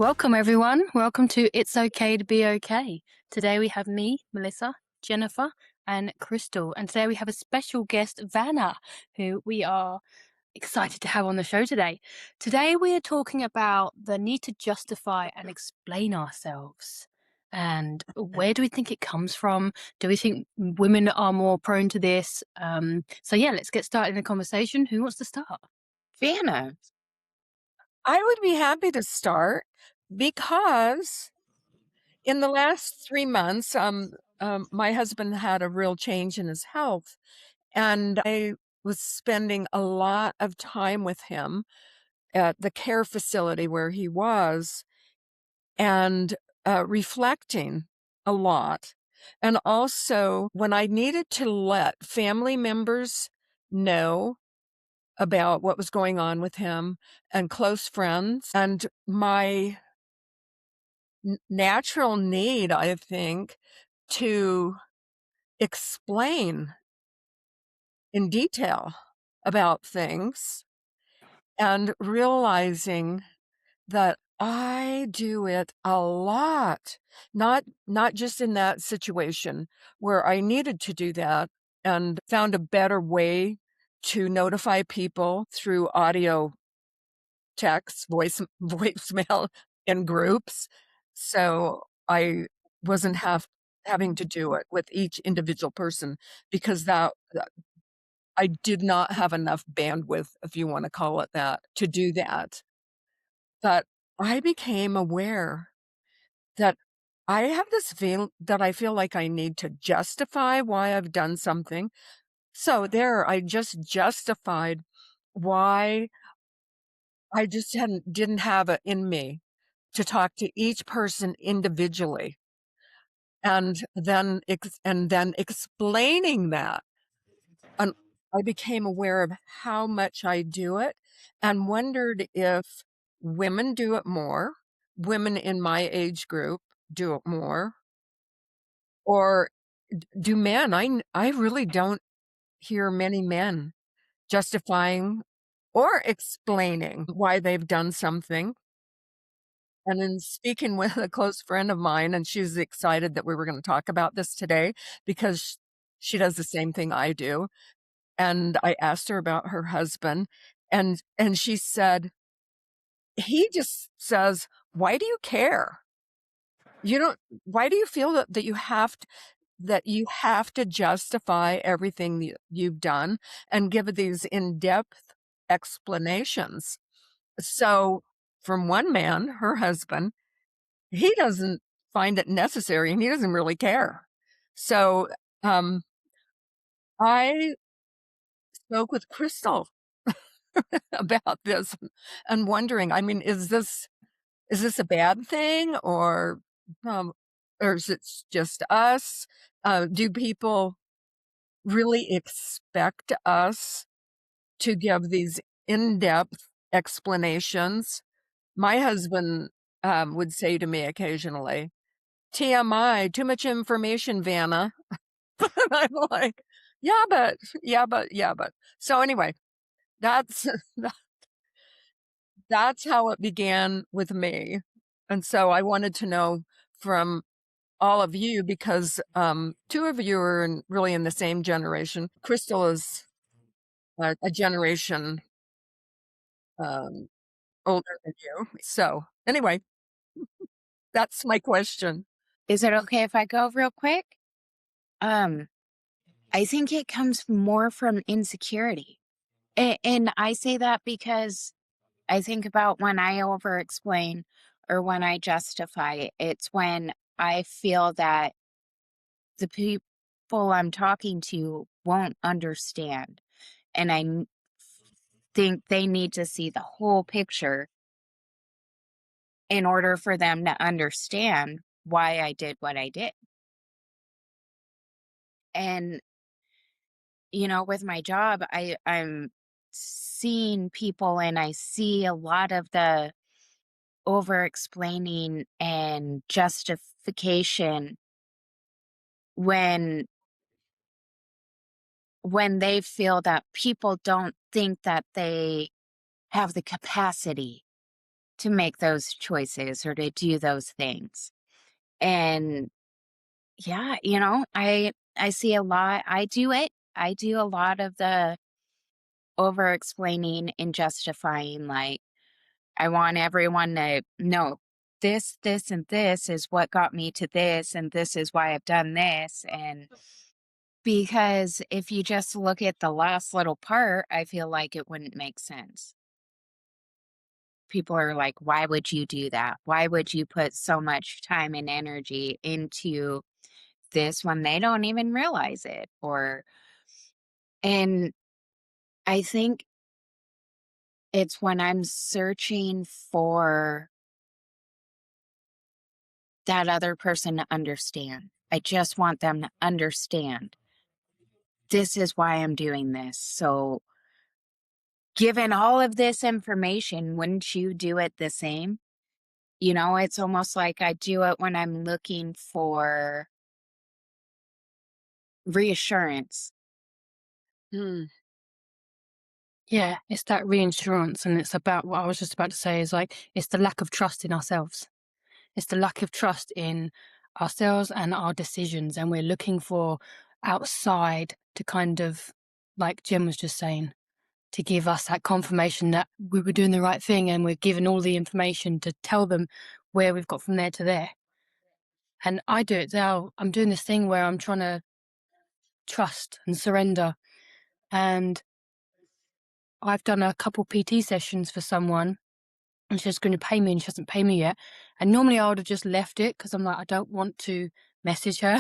Welcome, everyone. Welcome to It's Okay to Be Okay. Today we have me, Melissa, Jennifer, and Chrystal. And today we have a special guest, Vana, who we are excited to have on the show today. Today we are talking about the need to justify and explain ourselves. And where do we think it comes from? Do we think women are more prone to this? Let's get started in the conversation. Who wants to start? Vana. I would be happy to start because in the last 3 months, my husband had a real change in his health, and I was spending a lot of time with him at the care facility where he was and, reflecting a lot. And also, when I needed to let family members know about what was going on with him and close friends, and my natural need, I think, to explain in detail about things and realizing that I do it a lot, not just in that situation where I needed to do that and found a better way to notify people through audio text, voicemail in groups, so I wasn't having to do it with each individual person because that I did not have enough bandwidth, if you wanna call it that, to do that. But I became aware that I have this feel that I feel like I need to justify why I've done something. So there, I just justified why I just didn't have it in me to talk to each person individually and then explaining that. And I became aware of how much I do it and wondered if women do it more, women in my age group do it more, or do men. I really don't hear many men justifying or explaining why they've done something. And in speaking with a close friend of mine, and she's excited that we were gonna talk about this today because she does the same thing I do, and I asked her about her husband, and she said, "He just says, 'Why do you care? You don't why do you feel that you have to justify everything that you've done and give these in-depth explanations?'" So, from one man, her husband, he doesn't find it necessary, and he doesn't really care. So, um, I spoke with Chrystal about this and wondering, I mean, is this a bad thing um, or is it just us? Do people really expect us to give these in-depth explanations? My husband, would say to me occasionally, TMI, too much information, Vanna. And I'm like, "Yeah, but, yeah, but, yeah, but." So anyway, that's that's how it began with me. And so I wanted to know from all of you because, 2 of you are really in the same generation. Crystal is a generation, um, older than you. So anyway, that's my question. Is it okay if I go real quick? Um, I think it comes more from insecurity. And I say that because I think about when I over explain or when I justify, it's when I feel that the people I'm talking to won't understand. And think they need to see the whole picture in order for them to understand why I did what I did. And with my job, I'm seeing people and I see a lot of the over explaining and justification when they feel that people don't think that they have the capacity to make those choices or to do those things. And yeah, I see a lot. I do it. I do a lot of the over explaining and justifying. Like, I want everyone to know this, and this is what got me to this, and this is why I've done this. And because if you just look at the last little part, I feel like it wouldn't make sense. People are like, why would you do that? Why would you put so much time and energy into this when they don't even realize it? And I think it's when I'm searching for that other person to understand. I just want them to understand this is why I'm doing this. So, given all of this information, wouldn't you do it the same? It's almost like I do it when I'm looking for reassurance. Hmm. Yeah, it's that reinsurance, and it's about what I was just about to say is like it's the lack of trust in ourselves. It's the lack of trust in ourselves and our decisions, and we're looking for outside to kind of, like Jem was just saying, to give us that confirmation that we were doing the right thing, and we're given all the information to tell them where we've got from there to there. And I do it now. I'm doing this thing where I'm trying to trust and surrender. And I've done a couple PT sessions for someone, and she's going to pay me, and she hasn't paid me yet. And normally I would have just left it because I'm like, I don't want to message her.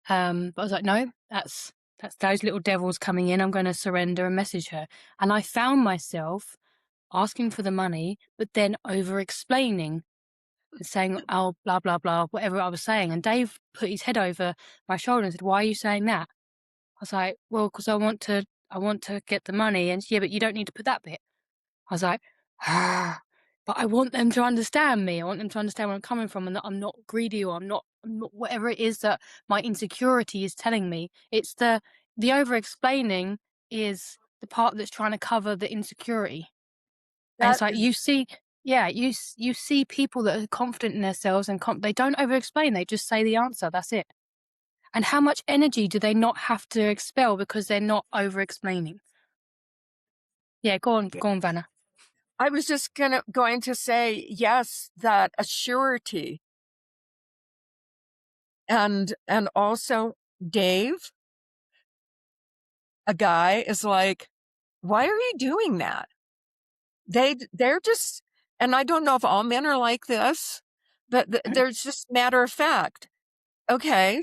But I was like, no, that's those little devils coming in. I'm going to surrender and message her. And I found myself asking for the money, but then over explaining and saying, oh, blah, blah, blah, whatever I was saying. And Dave put his head over my shoulder and said, why are you saying that? I was like, well, because I want to get the money. And yeah, but you don't need to put that bit. I was like, ah, but I want them to understand me. I want them to understand where I'm coming from, and that I'm not greedy, or I'm not whatever it is that my insecurity is telling me. It's the over explaining is the part that's trying to cover the insecurity. And it's That like is, you see, yeah, you see people that are confident in themselves and they don't over explain. They just say the answer. That's it. And how much energy do they not have to expel because they're not over explaining? Yeah, go on, Vanna. I was just going to say, yes, that a surety. And also Dave, a guy, is like, why are you doing that? They're just, and I don't know if all men are like this, but there's just matter of fact. Okay,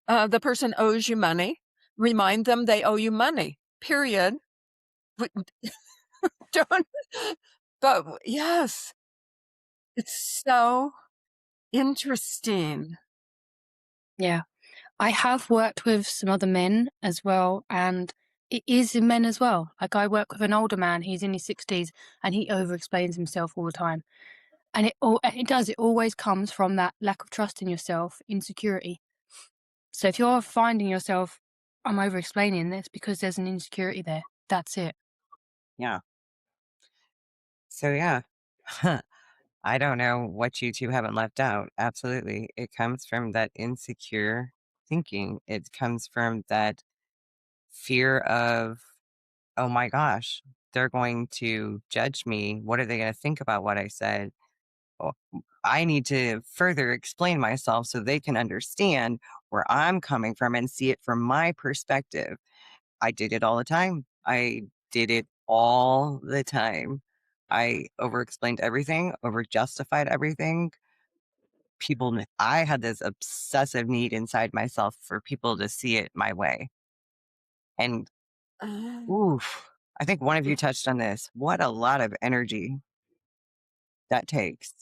the person owes you money. Remind them they owe you money. Period. But don't. But yes, it's so interesting. Yeah. I have worked with some other men as well, and it is in men as well. Like I work with an older man, he's in his 60s, and he over explains himself all the time. And it always comes from that lack of trust in yourself, insecurity. So if you're finding yourself, I'm over explaining this because there's an insecurity there. That's it. Yeah. So yeah. I don't know what you two haven't left out. Absolutely. It comes from that insecure thinking. It comes from that fear of, oh my gosh, they're going to judge me. What are they going to think about what I said? Oh, I need to further explain myself so they can understand where I'm coming from and see it from my perspective. I did it all the time. I did it all the time. I over explained everything, over justified everything. I had this obsessive need inside myself for people to see it my way. And Uh, oof, I think one of you touched on this. What a lot of energy that takes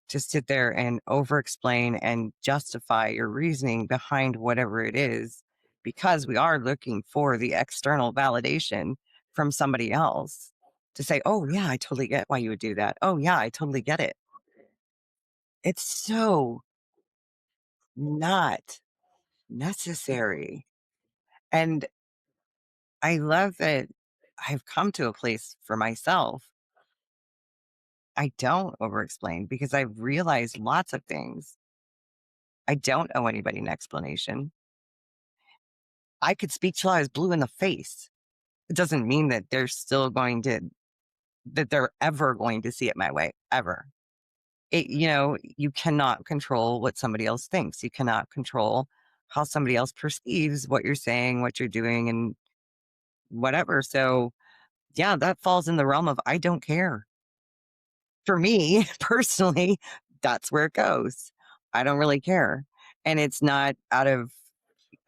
to sit there and over explain and justify your reasoning behind whatever it is, because we are looking for the external validation from somebody else to say, oh, yeah, I totally get why you would do that. Oh, yeah, I totally get it. It's so not necessary. And I love that I've come to a place for myself I don't over explain because I've realized lots of things. I don't owe anybody an explanation. I could speak till I was blue in the face. It doesn't mean that they're ever going to see it my way, ever. You cannot control what somebody else thinks. You cannot control how somebody else perceives what you're saying, what you're doing, and whatever. So, yeah, that falls in the realm of I don't care. For me personally, that's where it goes. I don't really care. And it's not out of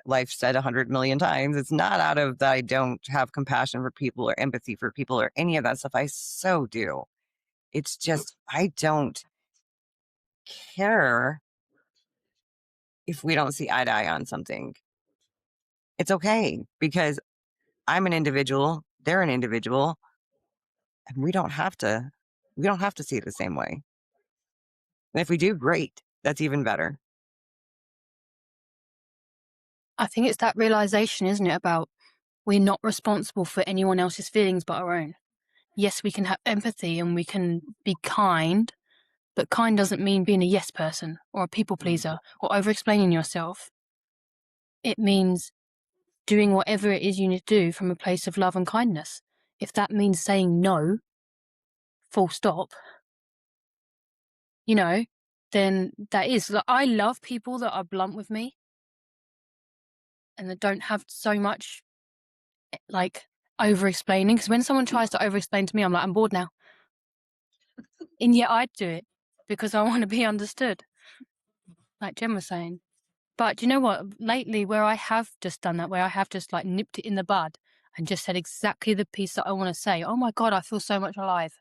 life said 100 million times. It's not out of that I don't have compassion for people or empathy for people or any of that stuff. I so do. It's just, I don't care if we don't see eye to eye on something. It's okay because I'm an individual, they're an individual, and we don't have to see it the same way. And if we do, great. That's even better. I think it's that realization, isn't it, about we're not responsible for anyone else's feelings but our own. Yes, we can have empathy and we can be kind, but kind doesn't mean being a yes person or a people pleaser or over explaining yourself. It means doing whatever it is you need to do from a place of love and kindness. If that means saying no, full stop, then that is. Like, I love people that are blunt with me and that don't have so much like over explaining. Because when someone tries to over explain to me, I'm like, I'm bored now. And yet I'd do it because I want to be understood, like Jen was saying. But you know what? Lately, where I have just done that, where I have just like nipped it in the bud and just said exactly the piece that I want to say, oh my God, I feel so much alive.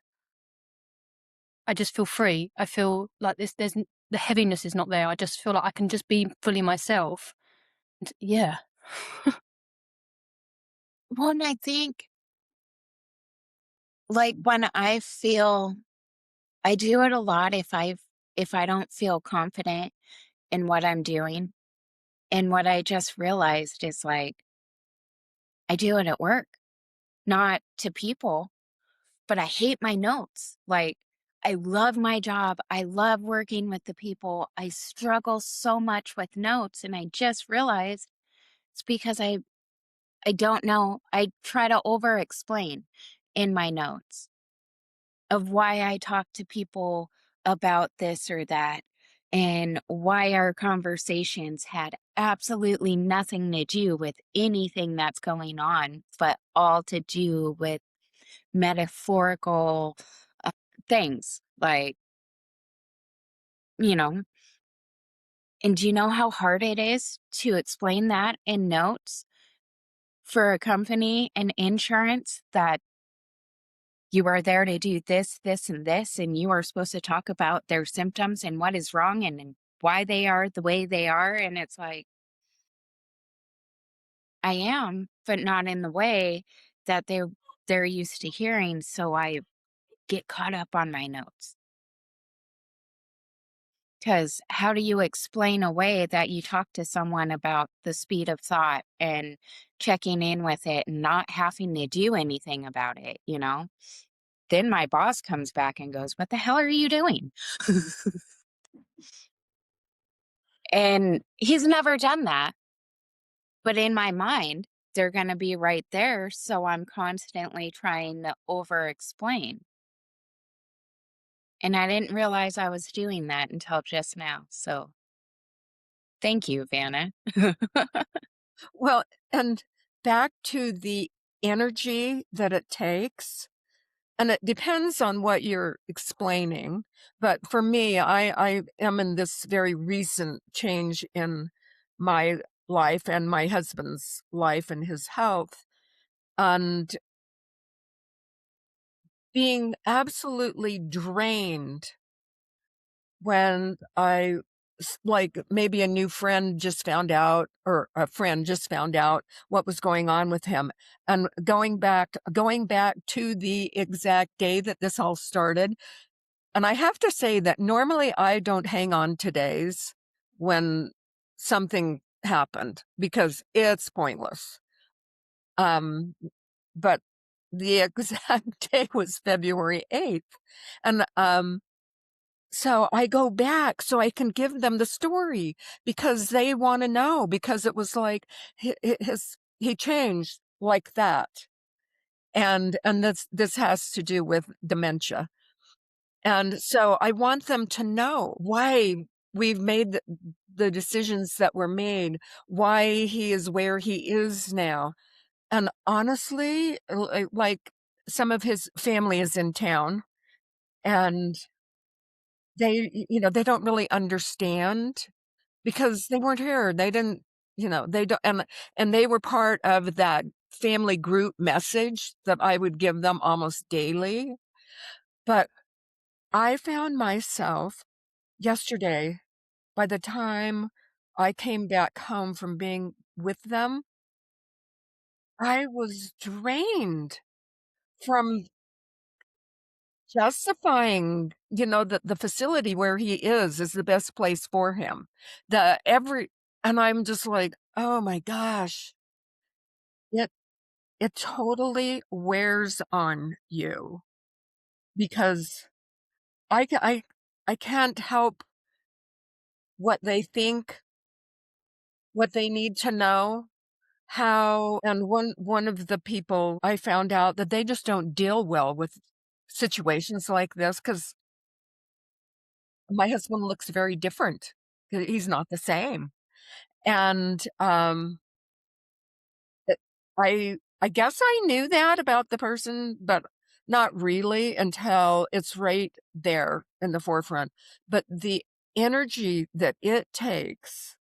I just feel free. I feel like the heaviness is not there. I just feel like I can just be fully myself. And yeah. Well, and I think like when I feel I do it a lot if I don't feel confident in what I'm doing. And what I just realized is like I do it at work, not to people, but I hate my notes. Like I love my job. I love working with the people. I struggle so much with notes. And I just realized it's because I don't know. I try to over explain in my notes of why I talk to people about this or that and why our conversations had absolutely nothing to do with anything that's going on, but all to do with metaphorical uh, things like, you know, and do you know how hard it is to explain that in notes for a company and insurance that you are there to do this, this, and this, and you are supposed to talk about their symptoms and what is wrong and why they are the way they are. And it's like, I am, but not in the way that they're used to hearing. So I get caught up on my notes. Because how do you explain away that you talk to someone about the speed of thought and checking in with it and not having to do anything about it, Then my boss comes back and goes, "What the hell are you doing?" And he's never done that. But in my mind, they're going to be right there. So I'm constantly trying to over explain. And I didn't realize I was doing that until just now. So thank you, Vanna. Well, and back to the energy that it takes, and it depends on what you're explaining. But for me, I am in this very recent change in my life and my husband's life and his health, and being absolutely drained when like maybe a new friend just found out or a friend just found out what was going on with him, and going back to the exact day that this all started. And I have to say that normally I don't hang on to days when something happened because it's pointless. Um but the exact day was February 8th, and, so I go back so I can give them the story because they wanna know, because it was like he changed like that, and this has to do with dementia, and so I want them to know why we've made the decisions that were made, why he is where he is now, and honestly, like, some of his family is in town, and they don't really understand because they weren't here. They didn't, they don't, and they were part of that family group message that I would give them almost daily. But I found myself yesterday, by the time I came back home from being with them, I was drained from justifying, that the facility where he is the best place for him. The every and I'm just like, "Oh my gosh." It it totally wears on you because I can't help what they think, what they need to know, how and one of the people I found out that they just don't deal well with situations like this because my husband looks very different. He's not the same. And, it I guess I knew that about the person, but not really until it's right there in the forefront. But the energy that it takes,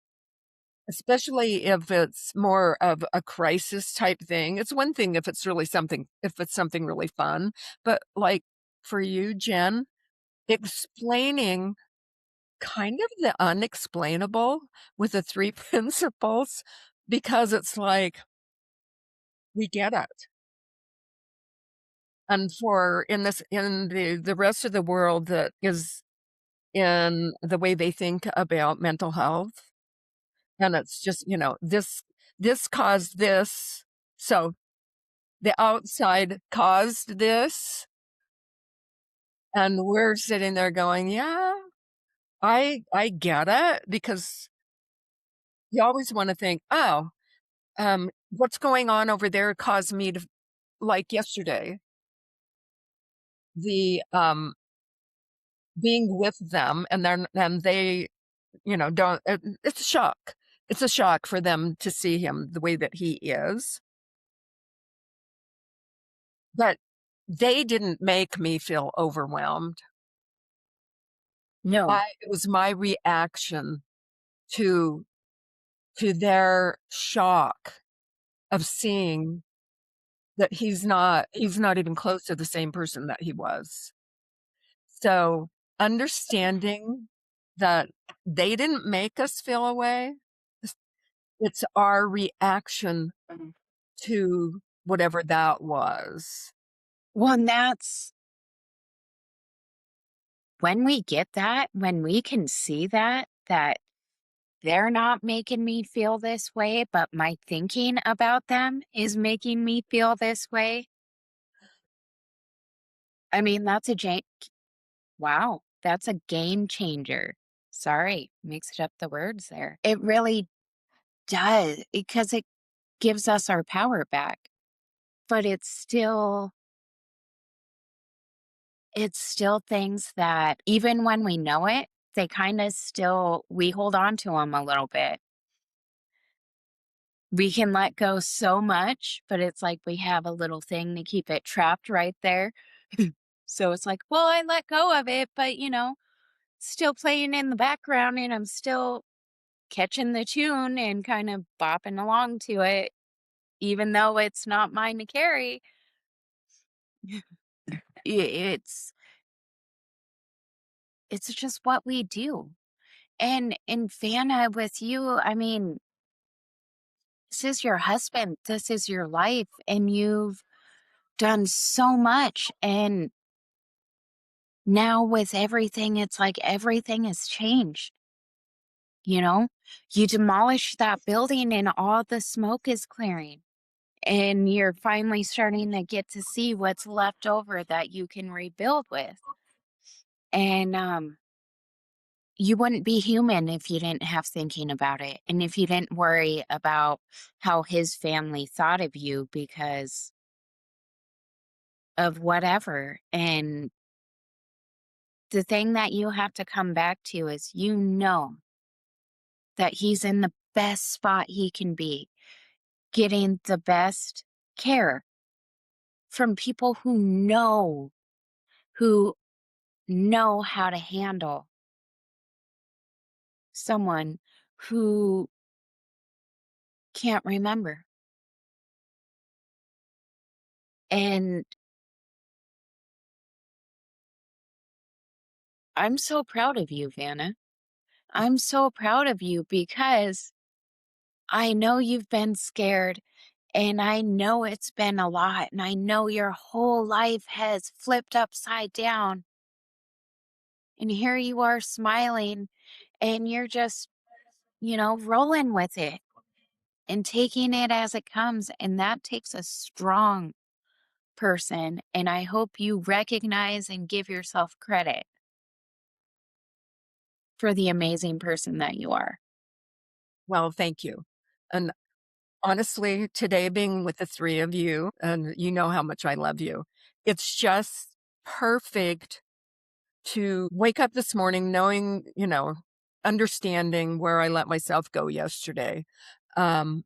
especially if it's more of a crisis type thing, it's one thing if it's something really fun, but, like, for you, Jen, explaining kind of the unexplainable with the 3 principles because it's like, we get it. And for in the rest of the world that is in the way they think about mental health, and it's just, this caused this, so the outside caused this, and we're sitting there going, "Yeah, I get it," because you always wanna think, "Oh, what's going on over there caused me to," like yesterday, the, being with them and they, don't it's a shock. It's a shock for them to see him the way that he is, but they didn't make me feel overwhelmed. No. It was my reaction to their shock of seeing that he's not even close to the same person that he was. So, understanding that they didn't make us feel away, it's it's our reaction to whatever that was. Well, and that's when we get that, when we can see that they're not making me feel this way, but my thinking about them is making me feel this way. I mean, wow, that's a game changer. Sorry, mixed up the words there. It really does because it gives us our power back, but it's still things that even when we know it, they kind of still, we hold on to them a little bit. We can let go so much, but it's like we have a little thing to keep it trapped right there. So it's like, well, I let go of it, but still playing in the background and I'm still catching the tune and kind of bopping along to it, even though it's not mine to carry. It's just what we do. And in Vanna with you, I mean, this is your husband, this is your life, and you've done so much. And now with everything, it's like everything has changed. You know, you demolish that building and all the smoke is clearing. and you're finally starting to get to see what's left over that you can rebuild with. And you wouldn't be human if you didn't have thinking about it, and if you didn't worry about how his family thought of you because of whatever. And the thing that you have to come back to is, you know, that he's in the best spot he can be, getting the best care from people who know how to handle someone who can't remember. And I'm so proud of you, Vanna. I'm so proud of you because I know you've been scared, and I know it's been a lot, and I know your whole life has flipped upside down. And here you are smiling, and you're just, rolling with it and taking it as it comes. And that takes a strong person. And I hope you recognize and give yourself credit for the amazing person that you are. Well, thank you. And honestly, today being with the three of you, and you know how much I love you, it's just perfect to wake up this morning knowing, understanding where I let myself go yesterday. Um,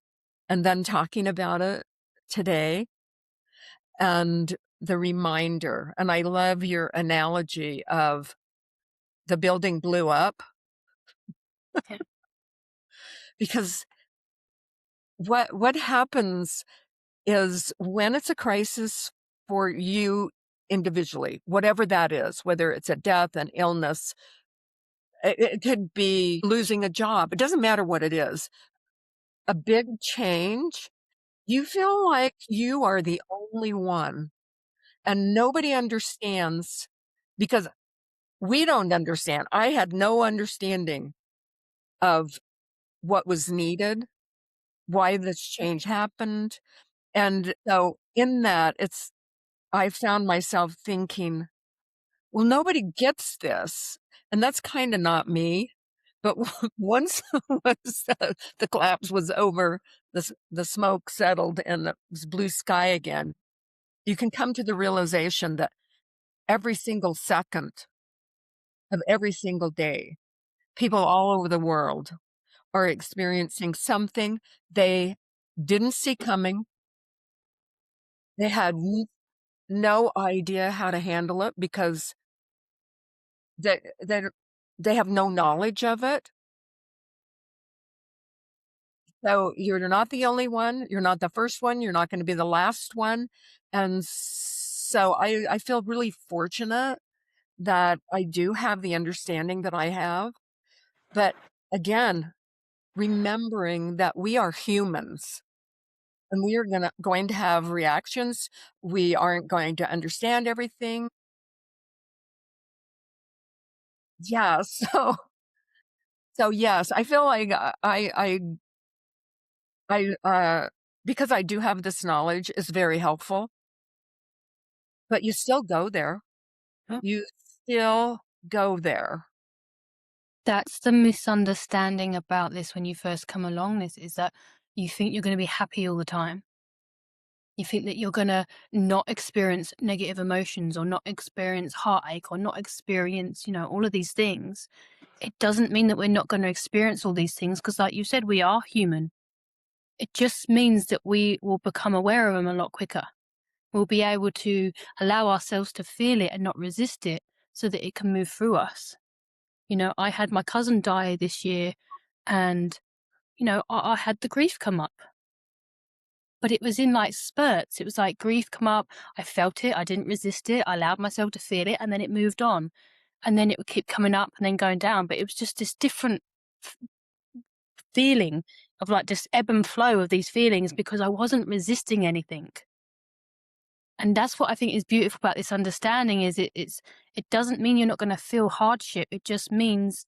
and then talking about it today and the reminder. And I love your analogy of the building blew up Yeah. because what happens is when it's a crisis for you individually, whatever that is, whether it's a death, an illness, it could be losing a job. It doesn't matter what it is. A big change, you feel like you are the only one and nobody understands because we don't understand. I had no understanding of what was needed, why this change happened. And so in that, I found myself thinking, well, nobody gets this. And that's kind of not me. But once the collapse was over, the smoke settled and it was blue sky again, you can come to the realization that every single second of every single day, people all over the world are experiencing something they didn't see coming. They had no idea how to handle it because they they they have no knowledge of it. So you're not the only one, you're not the first one, you're not gonna be the last one, and so I feel really fortunate that I do have the understanding that I have, but again, remembering that we are humans, and we are going to have reactions, we aren't going to understand everything. Yeah, so yes, I feel like I because I do have this knowledge is very helpful, but you still go there. Oh, You still go there. That's the misunderstanding about this when you first come along this, is that you think you're gonna be happy all the time. You think that you're gonna not experience negative emotions or not experience heartache or not experience, all of these things. It doesn't mean that we're not gonna experience all these things because, like you said, we are human. It just means that we will become aware of them a lot quicker. We'll be able to allow ourselves to feel it and not resist it so that it can move through us. I had my cousin die this year, and, I had the grief come up, but it was in like spurts. It was like grief come up, I felt it, I didn't resist it, I allowed myself to feel it, and then it moved on. And then it would keep coming up and then going down. But it was just this different f- feeling of like this ebb and flow of these feelings because I wasn't resisting anything. And that's what I think is beautiful about this understanding is it doesn't mean you're not going to feel hardship. It just means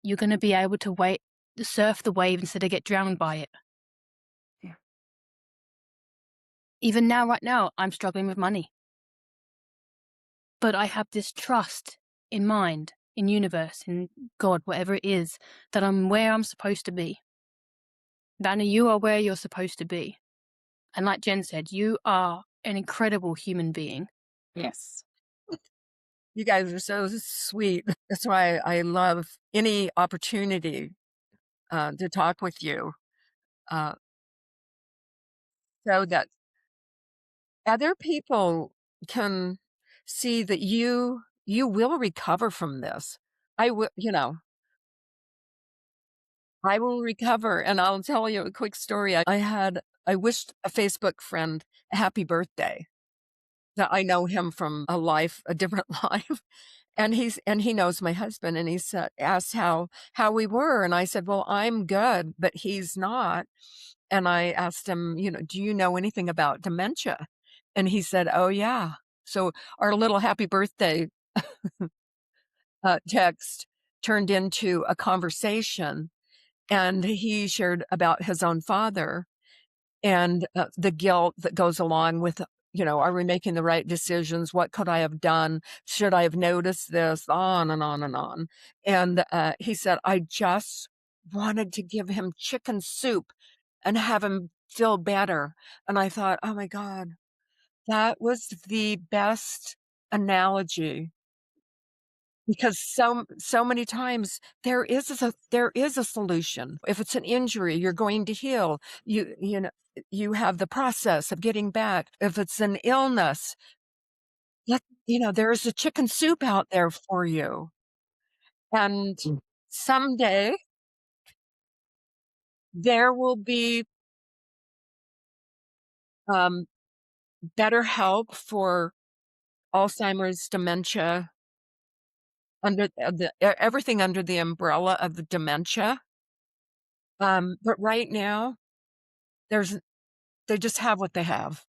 you're going to be able to surf the wave instead of get drowned by it. yeah. Even now, right now, I'm struggling with money. But I have this trust in mind, in universe, in God, whatever it is, that I'm where I'm supposed to be. Dana, you are where you're supposed to be. And like Jen said, you are an incredible human being. Yes. You guys are so sweet. That's why I love any opportunity to talk with you, uh, so that other people can see that you will recover from this. I will, I will recover. And I'll tell you a quick story. I wished a Facebook friend a happy birthday. That I know him from a different life. And he knows my husband, and he said asked how we were, and I said, "Well, I'm good, but he's not." And I asked him, "Do you know anything about dementia?" And he said, "Oh, yeah." So our little happy birthday text turned into a conversation, and he shared about his own father and the guilt that goes along with, are we making the right decisions? What could I have done? Should I have noticed this? On and on and on. And he said, I just wanted to give him chicken soup and have him feel better. And I thought, oh my God, that was the best analogy, because so many times there is a solution. If it's an injury, you're going to heal. You have the process of getting back. If it's an illness, there's a chicken soup out there for you. And someday there will be um, better help for Alzheimer's, dementia, under everything under the umbrella of the dementia. But right now, there's they just have what they have.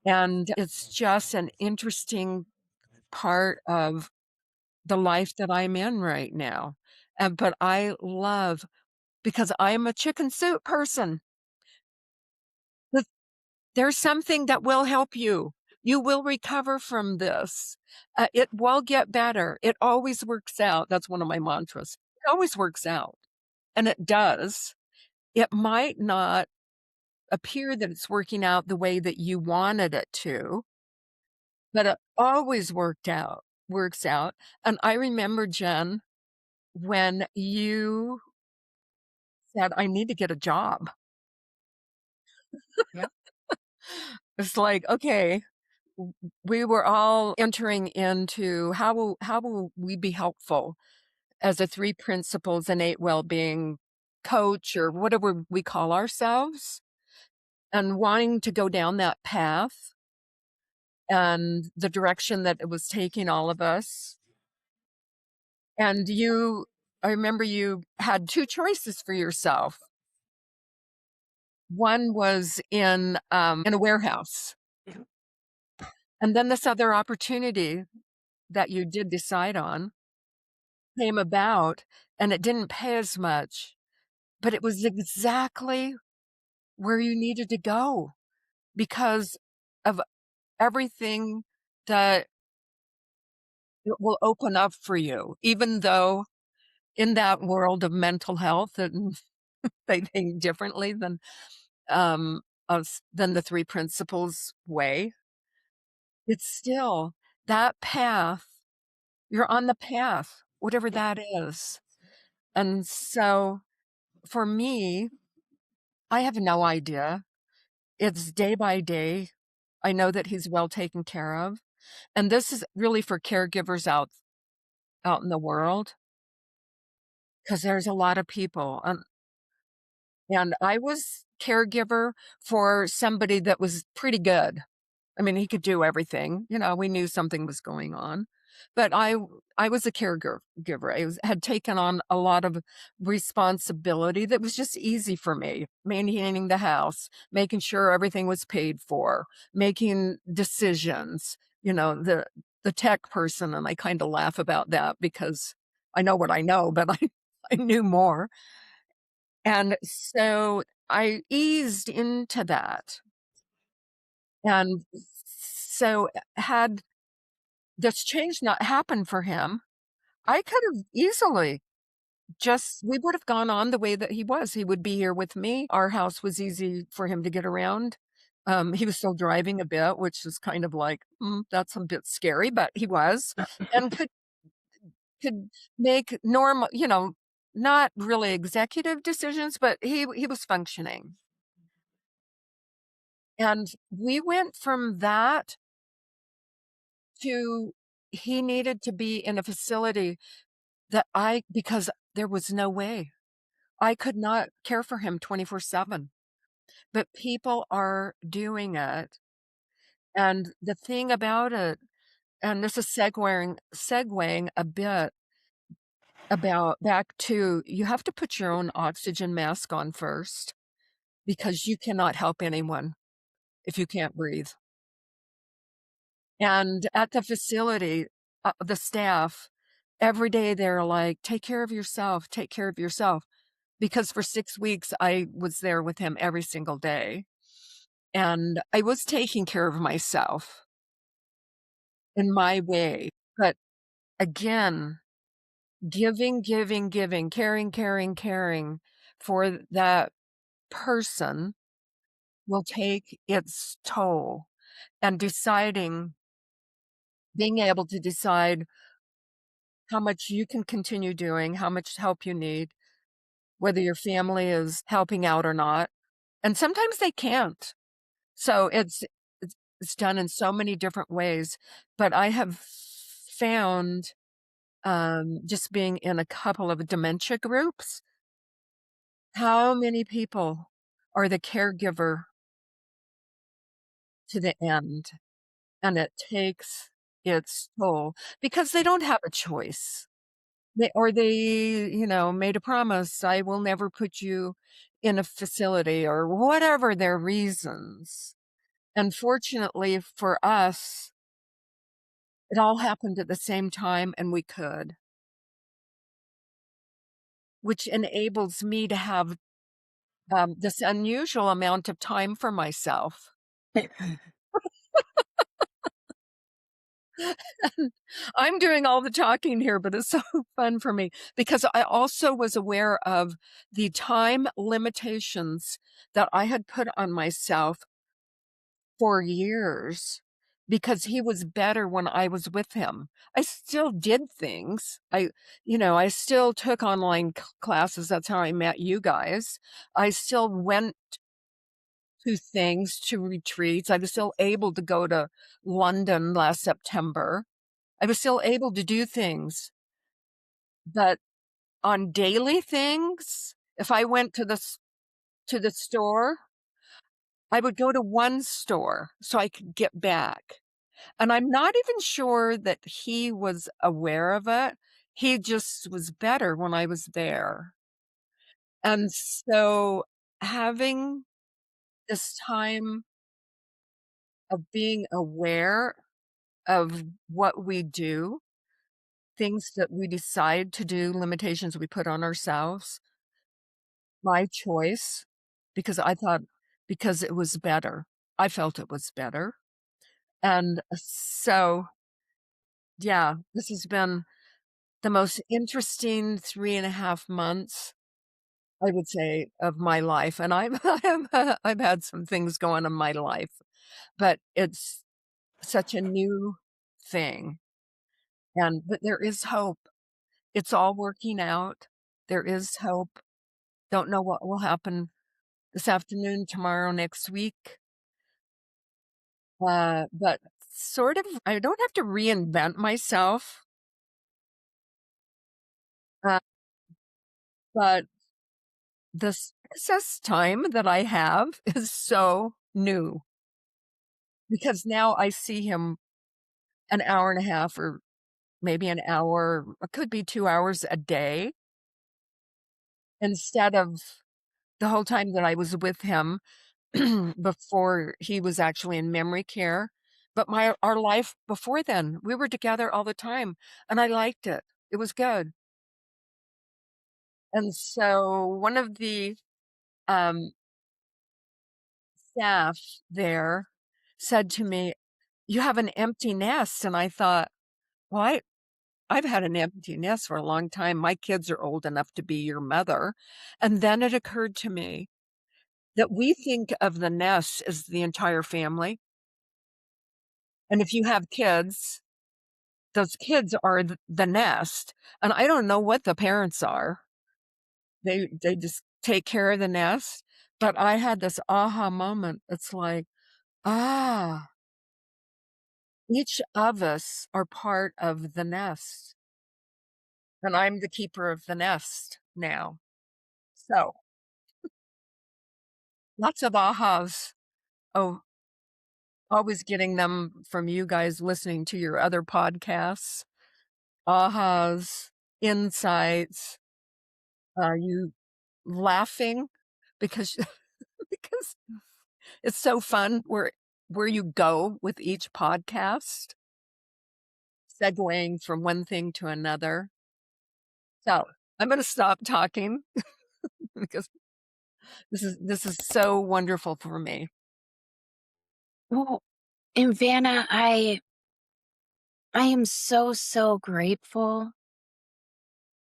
And it's just an interesting part of the life that I'm in right now. But I love, because I'm a chicken soup person, that there's something that will help you. You will recover from this. It will get better. It always works out. That's one of my mantras. It always works out. And it does. It might not appear that it's working out the way that you wanted it to, but it always works out. And I remember, Jen, when you said, "I need to get a job." Yep. It's like, okay, we were all entering into how will we be helpful as a 3 principles and 8 well-being coach, or whatever we call ourselves, and wanting to go down that path and the direction that it was taking all of us. And I remember you had 2 choices for yourself. One was in a warehouse, Mhm. and then this other opportunity that you did decide on came about, and it didn't pay as much, but it was exactly where you needed to go because of everything that it will open up for you, even though in that world of mental health, and they think differently um, than the 3 principles way. It's still that path. You're on the path, whatever Yeah. that is. And so for me, I have no idea. It's day by day. I know that he's well taken care of. And this is really for caregivers out in the world, because there's a lot of people. And I was caregiver for somebody that was pretty good. I mean, he could do everything. We knew something was going on. But I was a caregiver. Had taken on a lot of responsibility that was just easy for me, maintaining the house, making sure everything was paid for, making decisions, the tech person, and I kind of laugh about that because I know what I know, but I knew more. And so I eased into that. And so, had this change not happened for him, I could have easily just we would have gone on the way that he was. He would be here with me. Our house was easy for him to get around. He was still driving a bit, which is kind of like, that's a bit scary, but he was, and could make normal, not really executive decisions, but he was functioning. And we went from that to he needed to be in a facility that because there was no way. I could not care for him 24/7, but people are doing it. And the thing about it, and this is segueing a bit about back to you have to put your own oxygen mask on first because you cannot help anyone if you can't breathe. And at the facility, the staff, every day they're like, take care of yourself, take care of yourself. Because for 6 weeks, I was there with him every single day. And I was taking care of myself in my way. But again, giving, giving, giving, caring, caring, caring for that person will take its toll. And being able to decide how much you can continue doing, how much help you need, whether your family is helping out or not. And sometimes they can't. So it's done in so many different ways, but I have found, just being in a couple of dementia groups, how many people are the caregiver to the end, and it takes its toll because they don't have a choice. They made a promise, "I will never put you in a facility," or whatever their reasons. Unfortunately for us, it all happened at the same time, and we could, which enables me to have, this unusual amount of time for myself. I'm doing all the talking here, but it's so fun for me because I also was aware of the time limitations that I had put on myself for years because he was better when I was with him. I still did things. I still took online classes. That's how I met you guys. I still went to things, to retreats. I was still able to go to London last September. I was still able to do things, but on daily things, if I went to the store, I would go to one store so I could get back. And I'm not even sure that he was aware of it. He just was better when I was there. And so having this time of being aware of what we do, things that we decide to do, limitations we put on ourselves, my choice, because I thought because it was better. I felt it was better. And so, yeah, this has been the most interesting 3.5 months, I would say, of my life, and I've had some things go on in my life, but it's such a new thing, but there is hope. It's all working out. There is hope. Don't know what will happen this afternoon, tomorrow, next week, but sort of I don't have to reinvent myself, uh, but the access time that I have is so new because now I see him an hour and a half or maybe an hour, it could be 2 hours a day instead of the whole time that I was with him before he was actually in memory care. But our life before then, we were together all the time, and I liked it. It was good. And so one of the, um, staff there said to me, "You have an empty nest." And I thought, "Well, I've had an empty nest for a long time. My kids are old enough to be your mother." And then it occurred to me that we think of the nest as the entire family. And if you have kids, those kids are the nest. And I don't know what the parents are. They just take care of the nest. But I had this aha moment. It's like, ah, each of us are part of the nest. And I'm the keeper of the nest now. So lots of ahas. Oh, always getting them from you guys listening to your other podcasts. Ahas, insights, you laughing because because it's so fun where you go with each podcast, segueing from one thing to another. So, I'm gonna stop talking because this is so wonderful for me. Well, and Vanna, I am so, so grateful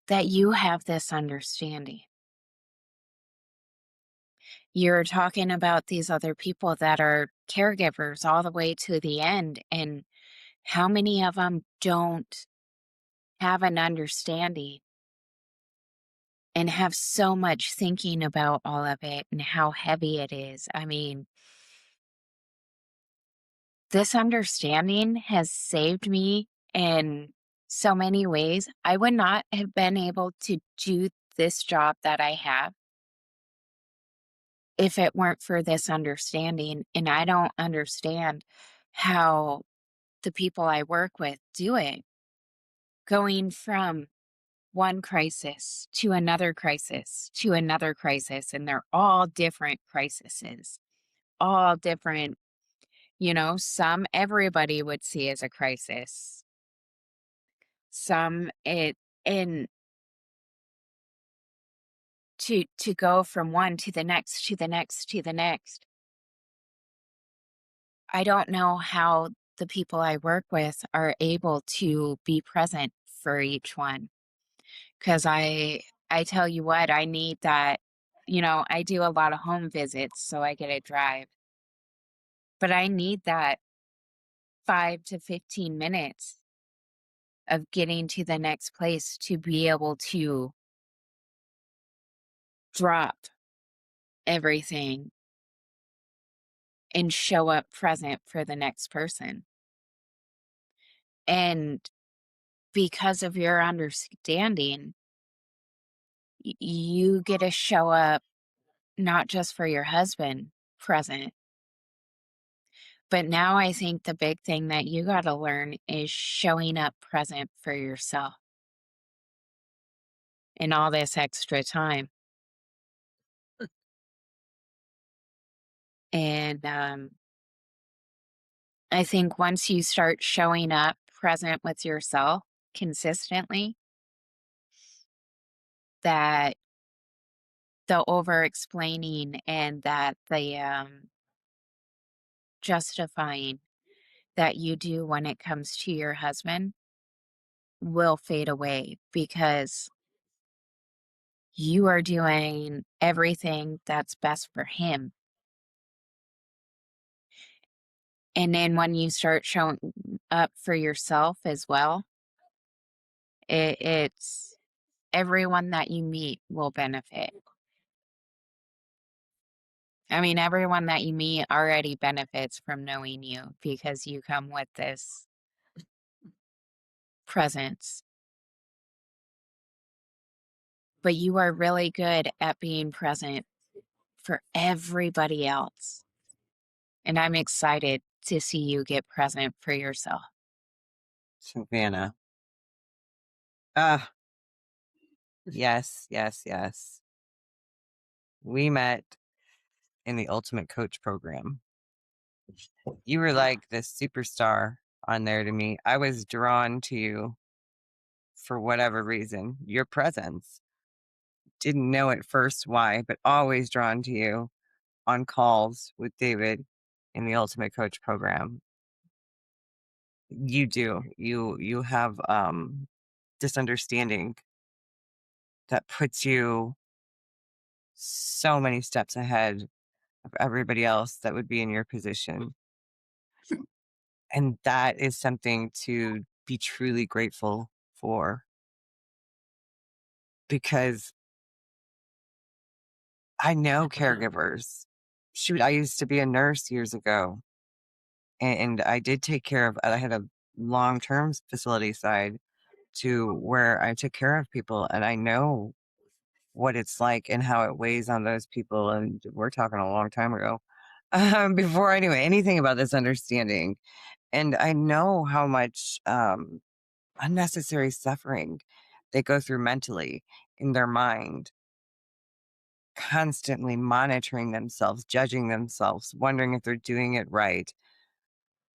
that you have this understanding. You're talking about these other people that are caregivers all the way to the end, and how many of them don't have an understanding and have so much thinking about all of it and how heavy it is. I mean, this understanding has saved me in so many ways. I would not have been able to do this job that I have if it weren't for this understanding. And I don't understand how the people I work with do it. Going from one crisis to another crisis to another crisis, and they're all different crises, all different, some everybody would see as a crisis. Some it and to go from one to the next to the next to the next. I don't know how the people I work with are able to be present for each one, because I tell you what, I need that. I do a lot of home visits, so I get a drive, but I need that 5 to 15 minutes of getting to the next place to be able to drop everything and show up present for the next person. And because of your understanding, you get to show up not just for your husband present, but now I think the big thing that you got to learn is showing up present for yourself in all this extra time. And I think once you start showing up present with yourself consistently, that the over explaining and that the justifying that you do when it comes to your husband will fade away, because you are doing everything that's best for him. And then when you start showing up for yourself as well, it's everyone that you meet will benefit. I mean, everyone that you meet already benefits from knowing you because you come with this presence. But you are really good at being present for everybody else. And I'm excited to see you get present for yourself. Savannah. Ah, yes, yes, yes. We met in the Ultimate Coach program. You were like the superstar on there to me. I was drawn to you for whatever reason. Your presence. Didn't know at first why, but always drawn to you on calls with David in the Ultimate Coach program. You do. You have this understanding that puts you so many steps ahead of everybody else that would be in your position. And that is something to be truly grateful for because I know caregivers. Shoot, I used to be a nurse years ago and I did take care of, I had a long term facility side to where I took care of people and I know what it's like and how it weighs on those people. And we're talking a long time ago. Before I knew anything about this understanding. And I know how much unnecessary suffering they go through mentally in their mind, constantly monitoring themselves, judging themselves, wondering if they're doing it right,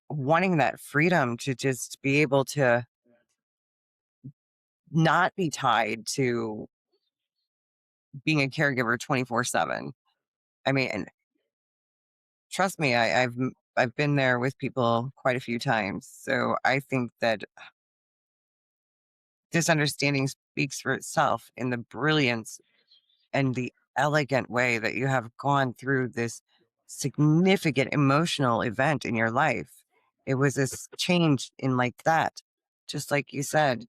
wanting that freedom to just be able to not be tied to being a caregiver 24/7. I mean, and trust me, I've been there with people quite a few times. So I think that this understanding speaks for itself in the brilliance and the elegant way that you have gone through this significant emotional event in your life. It was this change in like that. Just like you said,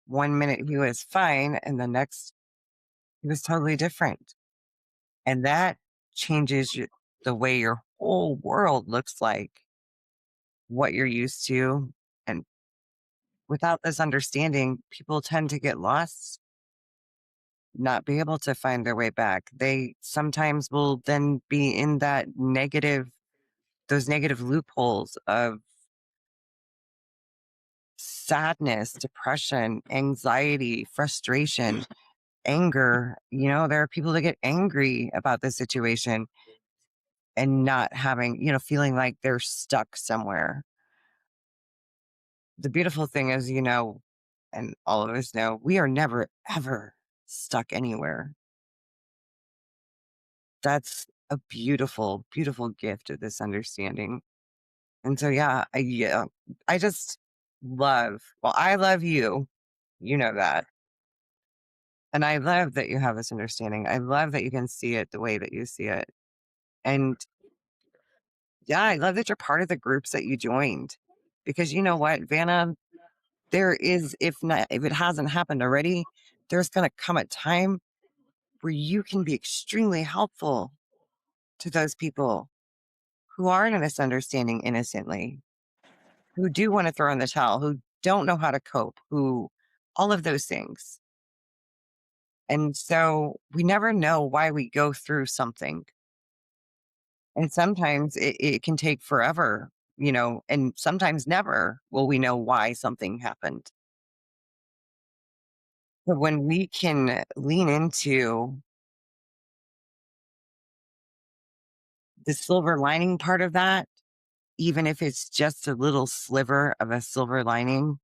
one minute he was fine and the next he was totally different. And that changes the way your whole world looks like, what you're used to. And without this understanding, people tend to get lost, not be able to find their way back. They sometimes will then be in that negative, those negative loopholes of sadness, depression, anxiety, frustration, anger. You know, there are people that get angry about the situation and not having, feeling like they're stuck somewhere. The beautiful thing is, and all of us know, we are never, ever stuck anywhere. That's a beautiful, beautiful gift of this understanding. And so, yeah, I just I love you. You know that. And I love that you have this understanding. I love that you can see it the way that you see it. And yeah, I love that you're part of the groups that you joined because you know what, Vanna, there is, if it hasn't happened already, there's going to come a time where you can be extremely helpful to those people who are in a misunderstanding innocently, who do want to throw in the towel, who don't know how to cope, who all of those things. And so we never know why we go through something. And sometimes it can take forever, and sometimes never will we know why something happened. But when we can lean into the silver lining part of that, even if it's just a little sliver of a silver lining,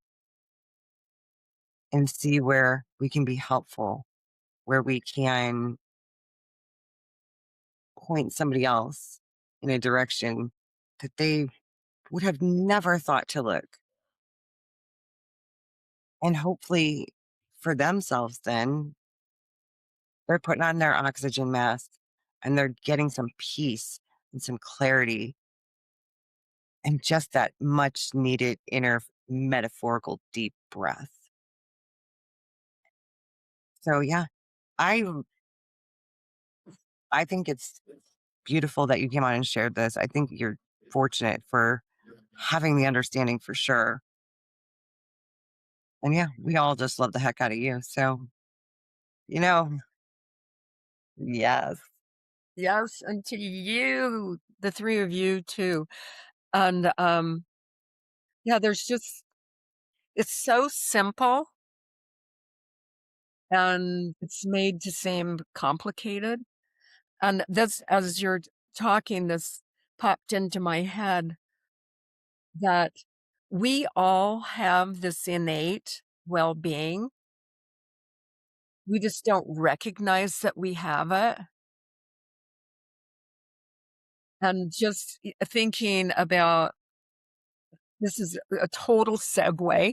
and see where we can be helpful, where we can point somebody else in a direction that they would have never thought to look. And hopefully for themselves, then they're putting on their oxygen mask and they're getting some peace and some clarity and just that much needed inner metaphorical deep breath. So yeah, I I think it's beautiful that you came on and shared this. I think you're fortunate for having the understanding for sure. And yeah, we all just love the heck out of you. So, you know, yes. Yes, and to you, the three of you too. And yeah, there's just it's so simple and it's made to seem complicated. And that's as you're talking, this popped into my head that we all have this innate well-being. We just don't recognize that we have it. and just thinking about this is a total segue,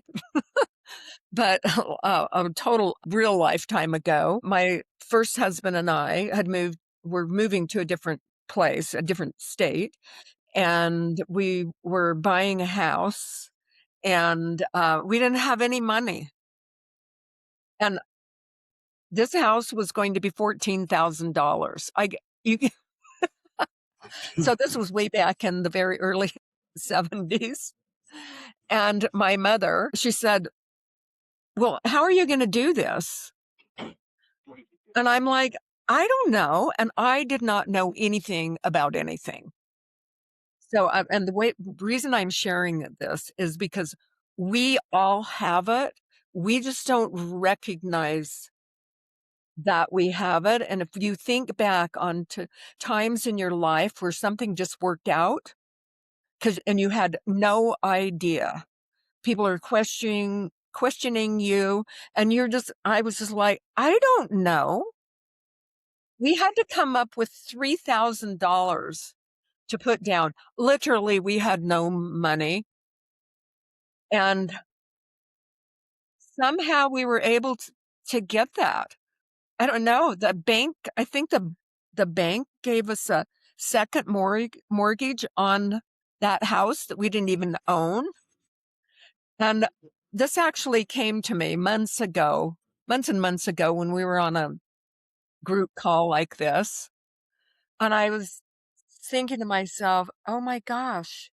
but a total real lifetime ago, my first husband and I were moving to a different place, a different state, and we were buying a house, and we didn't have any money. And this house was going to be $14,000. You, so this was way back in the very early 70s. And my mother, she said, "Well, how are you going to do this?" And I'm like, "I don't know." And I did not know anything about anything. So, and the reason I'm sharing this is because we all have it. We just don't recognize that we have it. And if you think back on to times in your life where something just worked out, and you had no idea, people are questioning you, and I was just like, I don't know. We had to come up with $3,000 to put down. Literally, we had no money, and somehow we were able to get that. I don't know, I think the bank gave us a second mortgage on that house that we didn't even own, and this actually came to me months and months ago when we were on a group call like this, and I was thinking to myself, "Oh my gosh,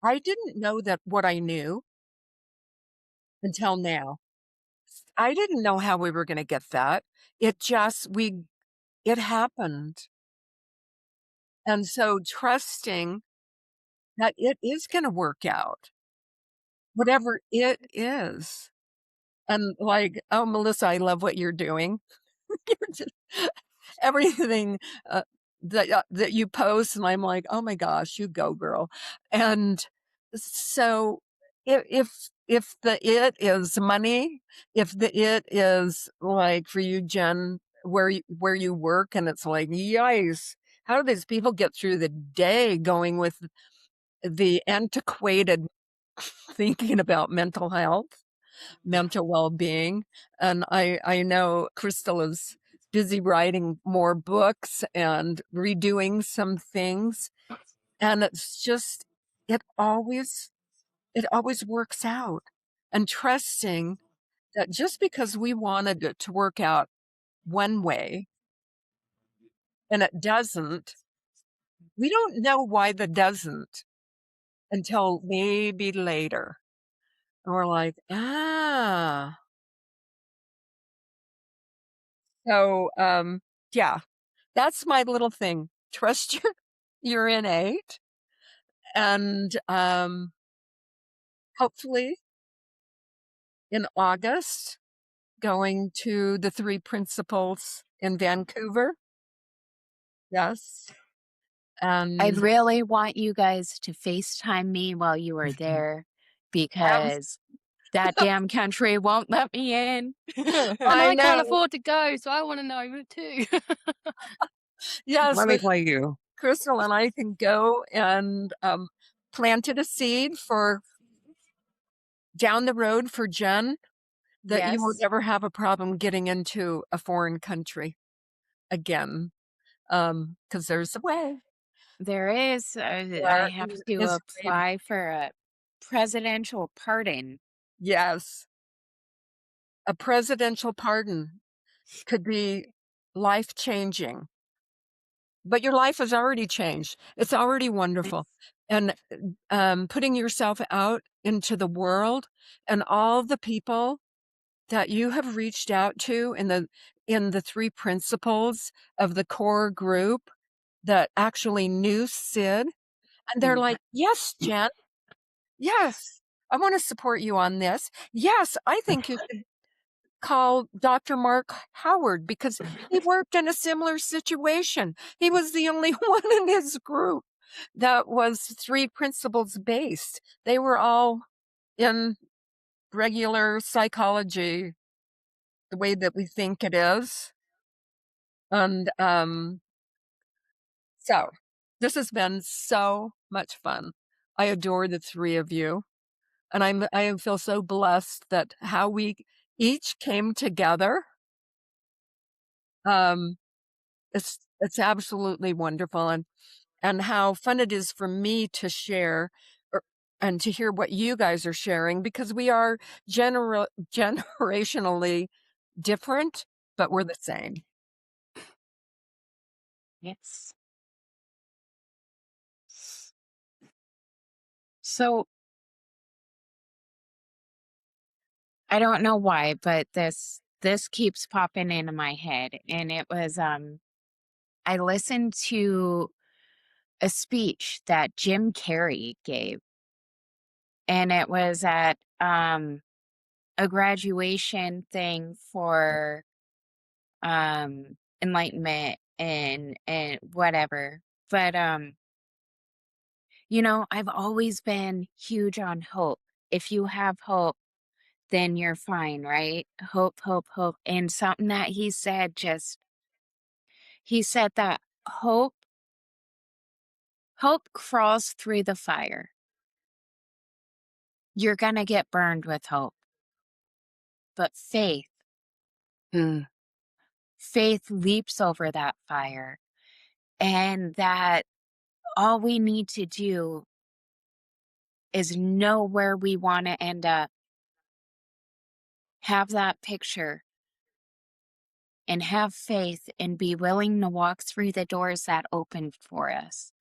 I didn't know that what I knew until now. I didn't know how we were gonna get that. It happened." And so trusting that it is gonna work out, whatever it is. And like, "Oh, Melissa, I love what you're doing." You're just everything, that you post, and I'm like, "Oh my gosh, you go, girl." And so if the it is money, if the it is like for you, Jen, where you work, and it's like, "Yikes, how do these people get through the day going with the antiquated thinking about mental health, mental well-being?" And I know Chrystal is busy writing more books and redoing some things, and it's just it always it always works out. And trusting that just because we wanted it to work out one way and it doesn't, we don't know why that doesn't until maybe later. And we're like, "Ah." So, yeah, that's my little thing. Trust your innate, and, hopefully in August, going to the 3 Principles in Vancouver. Yes, I and really want you guys to FaceTime me while you are there abs because that damn country won't let me in. And I I can't know. afford to go, so I wanna know too. Yes, Let me but tell you. Crystal and I can go and, planted a seed for down the road for Jen, that you won't Yes, ever have a problem getting into a foreign country again, because there's a way. there is. I That have to is way apply for a presidential pardon. yes, a presidential pardon could be life-changing, but your life has already changed. It's already wonderful, and, putting yourself out into the world and all the people that you have reached out to in the 3 principles of the core group that actually knew Sid, and they're Mm. like, "Yes, Jen. Yes, I wanna support you on this. Yes, I think you should call Dr. Mark Howard because he worked in a similar situation. He was the only one in his group that was 3 principles based. They were all in regular psychology, the way that we think it is." And, so This has been so much fun. I adore the 3 of you, and I feel so blessed that how we each came together. Um, it's absolutely wonderful, and how fun it is for me to share er and to hear what you guys are sharing because we are generationally different, but we're the same. Yes. So I don't know why, but this keeps popping into my head. And it was I listened to a speech that Jim Carrey gave, and it was at a graduation thing for enlightenment and whatever. But I've always been huge on hope. If you have hope, then you're fine, right? Hope, hope, hope. And something that he said that hope crawls through the fire. You're going to get burned with hope. But Mm. faith leaps over that fire. And that all we need to do is know where we want to end up, have that picture, and have faith and be willing to walk through the doors that opened for us.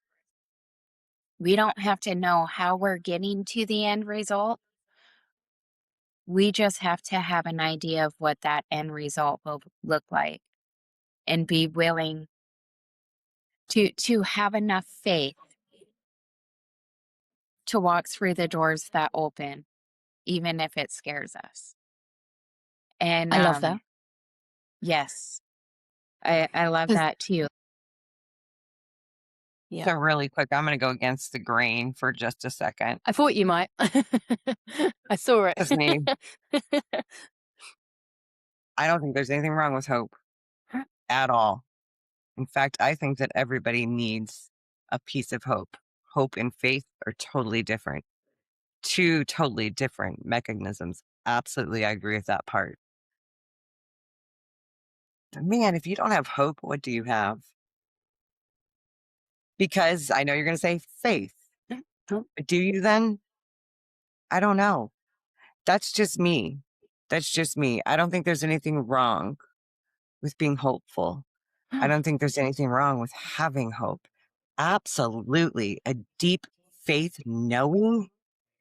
We don't have to know how we're getting to the end result. We just have to have an idea of what that end result will look like and be willing to have enough faith to walk through the doors that open, even if it scares us. And I love that. yes, I love 'Cause that too. yeah, So really quick, I'm gonna go against the grain for just a second. I thought you might. I saw Because me, it. I don't think there's anything wrong with hope at all. In fact, I think that everybody needs a piece of hope. Hope and faith are totally different. Two totally different mechanisms. Absolutely, I agree with that part. But man, if you don't have hope, what do you have? Because I know you're going to say faith. But do you then? I don't know. That's just me. That's just me. I don't think there's anything wrong with being hopeful. I don't think there's anything wrong with having hope. Absolutely. A deep faith knowing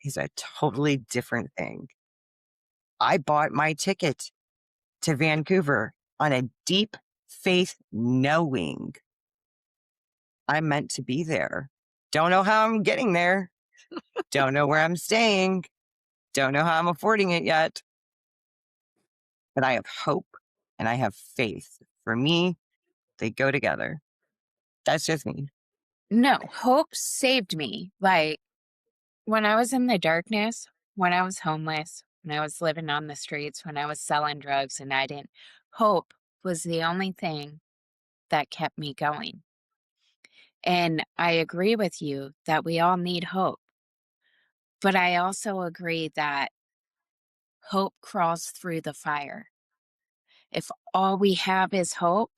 is a totally different thing. I bought my ticket to Vancouver on a deep faith knowing I'm meant to be there. Don't know how I'm getting there. Don't know where I'm staying. Don't know how I'm affording it yet. But I have hope and I have faith. For me, they go together. That's just me. No, hope saved me. Like when I was in the darkness, when I was homeless, when I was living on the streets, when I was selling drugs and I didn't, hope was the only thing that kept me going. And I agree with you that we all need hope. But I also agree that hope crawls through the fire. If all we have is hope,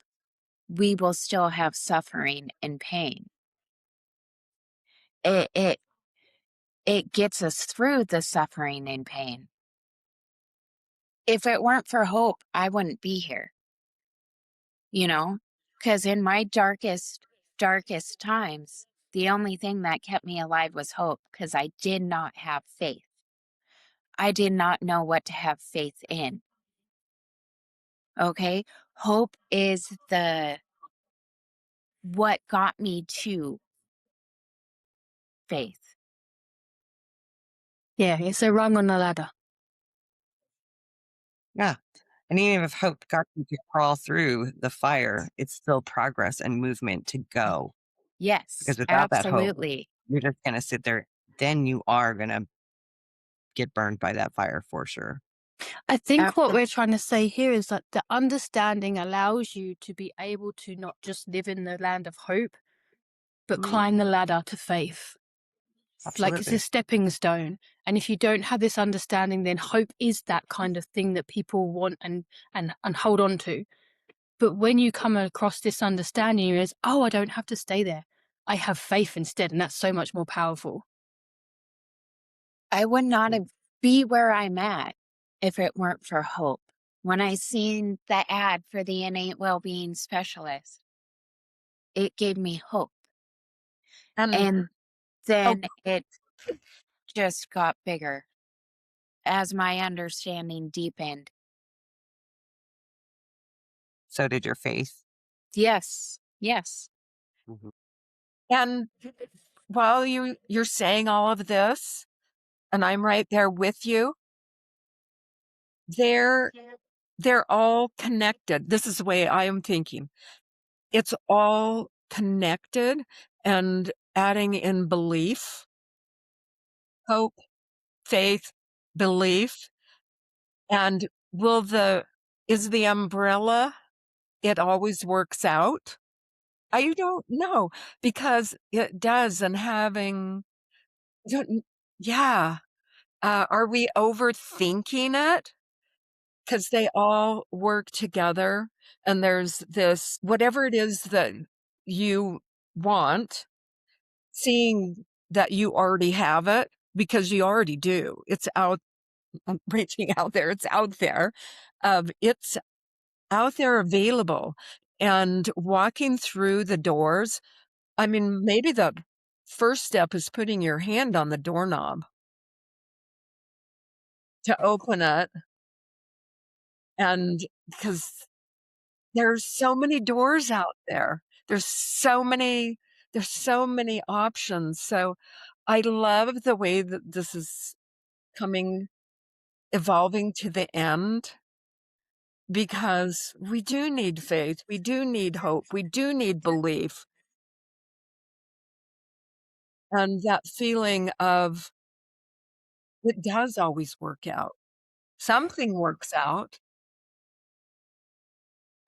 we will still have suffering and pain. It gets us through the suffering and pain. If it weren't for hope, I wouldn't be here. Because in my darkest times, the only thing that kept me alive was hope because I did not have faith. I did not know what to have faith in. Okay? Hope is what got me to faith. Yeah, it's a rung on the ladder. Yeah. And even if hope got you to crawl through the fire, it's still progress and movement to go. Yes, Because without that hope, absolutely. you're just going to sit there. Then you are going to get burned by that fire for sure. I think what we're trying to say here is that the understanding allows you to be able to not just live in the land of hope, but climb the ladder to faith. Like it's a Absolutely. stepping stone. And if you don't have this understanding, then hope is that kind of thing that people want and hold on to. But when you come across this understanding, you realize, oh, I don't have to stay there. I have faith instead, and that's so much more powerful. I would not have be where I'm at if it weren't for hope. When I seen the ad for the innate well-being specialist, it gave me hope. And And oh, then it just got bigger as my understanding deepened. So did your faith. Yes. Yes. Mhm. and while you're saying all of this, and I'm right there with you, they're they're all connected. This is the way I am thinking. It's all connected, and adding in belief, hope, faith, belief, and is the umbrella, it always works out? I don't know, because it does, and having don't yeah. Are we overthinking it? Because they all work together, and there's this whatever it is that you want, seeing that you already have it, because you already do. It's out reaching out there, it's out there. It's out there available, and walking through the doors, I mean, maybe the first step is putting your hand on the doorknob to open it, and because there's so many doors out there. There's so many options. So I love the way that this is coming evolving to the end, because we do need faith, we do need hope, we do need belief, and that feeling of it does always work out. Something works out,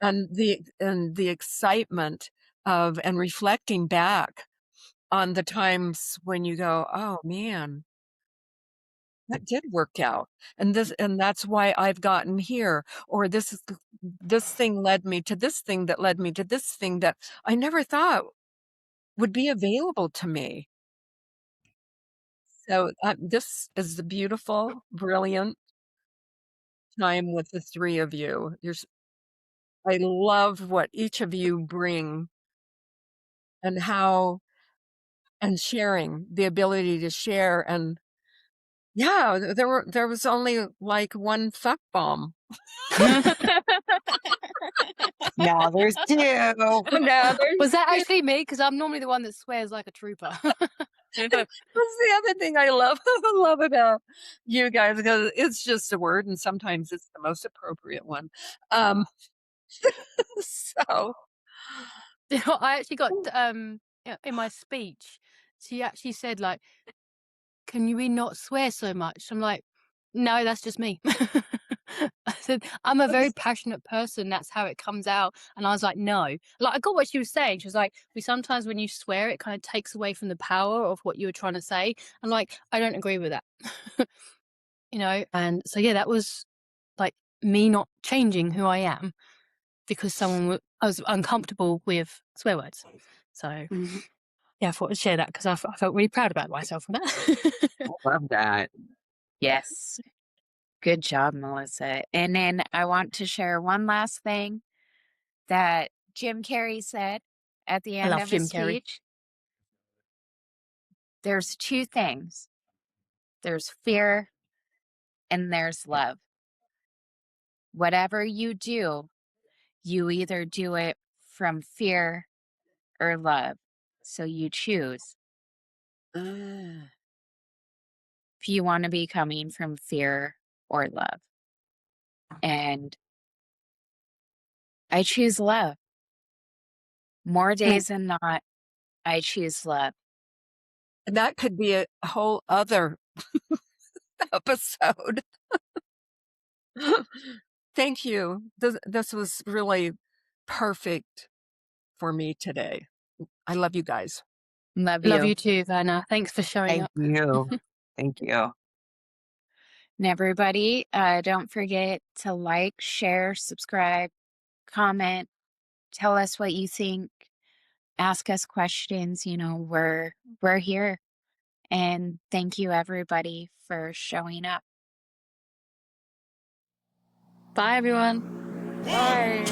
and the excitement of and reflecting back on the times when you go, "Oh, man, that did work out, and that's why I've gotten here," or this thing led me to this thing that led me to this thing that I never thought would be available to me. So, this is a beautiful, brilliant time with the 3 of you. I love what each of you bring, and how and sharing, the ability to share, and yeah, there was only, like, 1 fuck bomb. Now there's two. Now there's Was that actually me? Because I'm normally the one that swears like a trooper. that's the other thing I love love about you guys, because it's just a word, and sometimes it's the most appropriate one. Um, so You know, I actually got in my speech, she actually said like, "Can we not swear so much?" I'm like, "No, that's just me." I said, "I'm a very passionate person. That's how it comes out." And I was like, "No." Like I got what she was saying. She was like, "We sometimes when you swear, it kind of takes away from the power of what you were trying to say." I'm like, "I don't agree with that." You know, and so yeah, that was like me not changing who I am because I was uncomfortable with swear words. So yeah, I thought I'd share that because I felt really proud about myself for that. Love that. Yes. Good job, Melissa. And then I want to share one last thing that Jim Carrey said at the I end love of his Jim Carrey. speech. There's two things. There's fear and there's love. Whatever you do, you either do it from fear or love. So you choose ah, if you want to be coming from fear or love. And I choose love. More and days than not, I choose love. that could be a whole other episode. Thank you. This was really perfect for me today. I love you guys. Love Love you. you too, Vana. Thanks for showing Thank up. you. Thank you. And everybody, don't forget to like, share, subscribe, comment, tell us what you think, ask us questions. We're here. And thank you everybody for showing up. Bye, everyone. Bye.